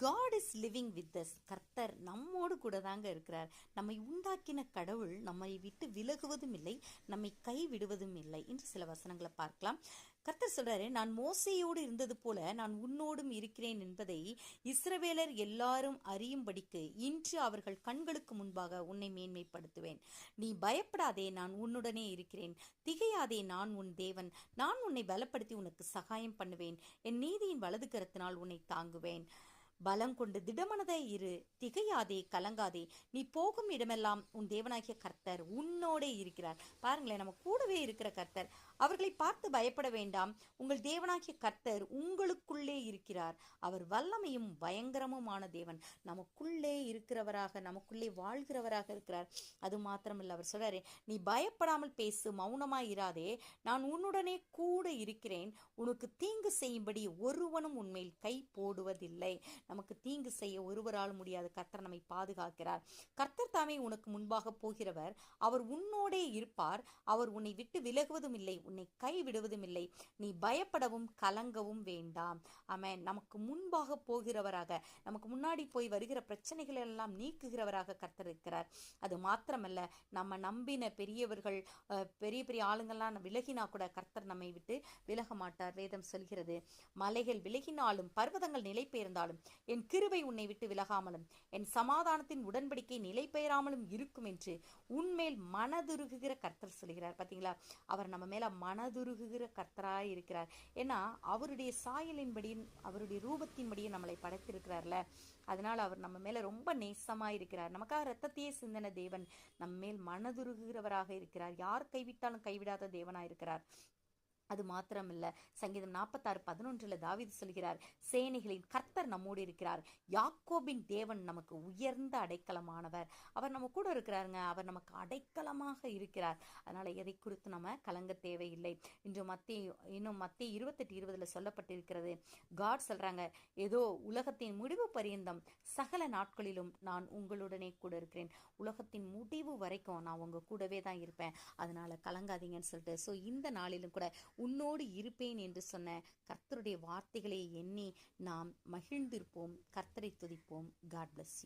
God is living with us. கர்த்தர் நம்மோடு கூட தாங்க இருக்கிறார். நம்மை உண்டாக்கின கடவுள் நம்மை விட்டு விலகுவதும் இல்லை, நம்மை கைவிடுவதும் இல்லை என்று சில வசனங்களை பார்க்கலாம். கர்த்தர் சொல்றாரு, நான் மோசேயோடு இருந்தது போல நான் உன்னோடும் இருக்கிறேன் என்பதை இஸ்ரவேலர் எல்லாரும் அறியும்படிக்கு இன்று அவர்கள் கண்களுக்கு முன்பாக உன்னை மேன்மைப்படுத்துவேன். நீ பயப்படாதே, நான் உன்னுடனே இருக்கிறேன். திகையாதே, நான் உன் தேவன். நான் உன்னை பலப்படுத்தி உனக்கு சகாயம் பண்ணுவேன். என் நீதியின் வலது கரத்தினால் உன்னை தாங்குவேன். பலம் கொண்டு திடமனதை இரு, திகையாதே, கலங்காதே. நீ போகும் இடமெல்லாம் உன் தேவனாகிய கர்த்தர் உன்னோடே இருக்கிறார். பாருங்களேன், நம்ம கூடவே இருக்கிற கர்த்தர். அவர்களை பார்த்து பயப்பட வேண்டாம். உங்கள் தேவனாகிய கர்த்தர் உங்களுக்குள்ளே இருக்கிறார். அவர் வல்லமையும் பயங்கரமுமான தேவன். நமக்குள்ளே இருக்கிறவராக, நமக்குள்ளே வாழ்கிறவராக இருக்கிறார். அது மாத்திரமில்லை, அவர் சொல்றாரு, நீ பயப்படாமல் பேசு, மௌனமாய் இராதே. நான் உன்னுடனே கூட இருக்கிறேன். உனக்கு தீங்கு செய்யும்படி ஒருவனும் உன்மேல் கை போடுவதில்லை. நமக்கு தீங்கு செய்ய ஒருவரால் முடியாது. கர்த்தர் நம்மை பாதுகாக்கிறார். கர்த்தர் தாமே உனக்கு முன்பாக போகிறவர். அவர் உன்னோடே இருப்பார். அவர் உன்னை விட்டு விலகுவதும் இல்லை, உன்னை கைவிடுவதும் இல்லை. நீ பயப்படவும் கலங்கவும் வேண்டாம். ஆமென். நமக்கு முன்பாக போகிறவராக, நமக்கு முன்னாடி போய் வருகிற பிரச்சனைகள் எல்லாம் நீக்குகிறவராக கர்த்தர் இருக்கிறார். அது மாத்திரமல்ல, நம்ம நம்பின பெரியவர்கள், பெரிய பெரிய ஆளுங்கள்லாம் விலகினா கூட கர்த்தர் நம்மை விட்டு விலக மாட்டார். வேதம் சொல்கிறது, மலைகள் விலகினாலும் பர்வதங்கள் நிலை பெயர்ந்தாலும் என் கிருபை உன்னை விட்டு விலகாமலும் என் சமாதானத்தின் உடன்படிக்கை நிலை பெயராமலும் இருக்கும் என்று உன்மேல் மனதுருகுகிற கர்த்தர் சொல்கிறார். பார்த்தீங்களா, அவர் நம்ம மேல மனதுருகுகிற கர்த்தராய் இருக்கிறார். ஏன்னா அவருடைய சாயலின்படியும் அவருடைய ரூபத்தின்படியும் நம்மளை படைத்திருக்கிறார்ல. அதனால அவர் நம்ம மேல ரொம்ப நேசமா இருக்கிறார். நமக்காக ரத்தத்தையே சிந்தின தேவன் நம்ம மேல் மனதுருகுகிறவராக இருக்கிறார். யார் கைவிட்டாலும் கைவிடாத தேவனாய் இருக்கிறார். அது மாத்திரமில்ல, சங்கீதம் 46:11 தாவீது சொல்கிறார், சேனைகளின் கர்த்தர் நம்மோடு இருக்கிறார். யாக்கோபின் தேவன் நமக்கு உயர்ந்த அடைக்கலமானவர். அவர் நம்ம கூட இருக்கிறாருங்க. அவர் நமக்கு அடைக்கலமாக இருக்கிறார். அதனால எதை குறித்து நம்ம கலங்க தேவையில்லை. இன்னும் மத்திய 28:20 சொல்லப்பட்டிருக்கிறது. காட் சொல்றாங்க, ஏதோ உலகத்தின் முடிவு பரியந்தம் சகல நாட்களிலும் நான் உங்களுடனே கூட இருக்கிறேன். உலகத்தின் முடிவு வரைக்கும் நான் உங்க கூடவே தான் இருப்பேன். அதனால கலங்காதீங்கன்னு சொல்லிட்டு, ஸோ இந்த நாளிலும் கூட உன்னோடு இருப்பேன் என்று சொன்ன கர்த்தருடைய வார்த்தைகளை எண்ணி நாம் மகிழ்ந்திருப்போம். கர்த்தரை துதிப்போம். God bless you.